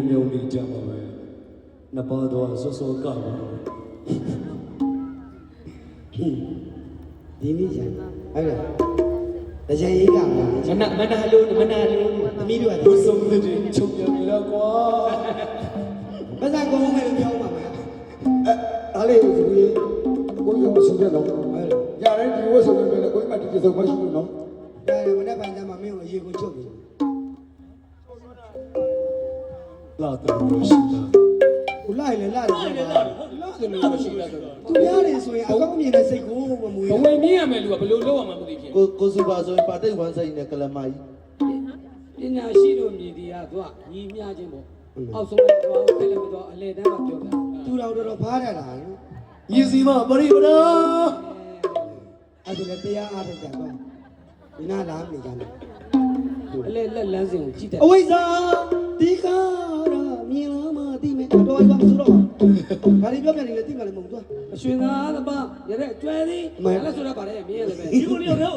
မြုံနေကြမှာပဲနှစ်ပါးတော့စောစောကပါဒီနေ့ကျန်ဟုတ်လားတကြံရိတ်ကမနာလို့သမီးတို့က ဘုဆုံးတဲ့ချုပ်ပြန်ပြီလားကွာ ပတ်စံကုန်မယ်လို့ပြောမှာမလား အားလေးကိုကိုရုံမဆုံးတဲ့တော့ရတယ်ဒီဝတ်ဆုံးတယ်ကိုမတီးစုံမရှိဘူးနော် ရတယ်မနေ့ပိုင်းကျမှမင်းကိုရေကိုချုပ်ပြီ လာတော်ရှိတာ ဟိုလိုက်လေလာတယ်ဆိုတော့မရှိတာဆိုတော့သူများတွေဆိုရင်အကောင်းမြင်တဲ့စိတ်ကိုမမွေး ဘဝင်မြင်ရမယ်လူကဘယ်လိုလုပ်ရမှမသိဖြစ် ကိုစုပါဆိုရင်ပါတိတ်ဝမ်းဆိုင်နဲ့ကလမကြီး ပညာရှိတို့မြည်ဒီကသူကညီမျှချင်းပေါ့အောက်ဆုံးတော့အဲ့လိုတော့အလေတန်းကပြောတာ သူတော်တော်ဖားရတာ မြည်စီမပရိပဒာ အဲ့ဒါလည်းတရားအားထုတ်ကြတော့ဒီနာလာနေကြတယ် အလေလက်လန်းစဉ်ကိုကြည့်တယ် အဝိဇ္ဇာဒီခါရမြင်လာမှသိမယ်တော်ရပါမဆိုတော့ဒါလေးပြောပြနေလေသိမှလည်းမဟုတ်ဘူး အရွှင်သားတပရတဲ့ကျွဲသည်အဲ့လိုဆိုတော့ဗါတယ်မြင်ရတယ်ပဲဒီကိုလေးတော့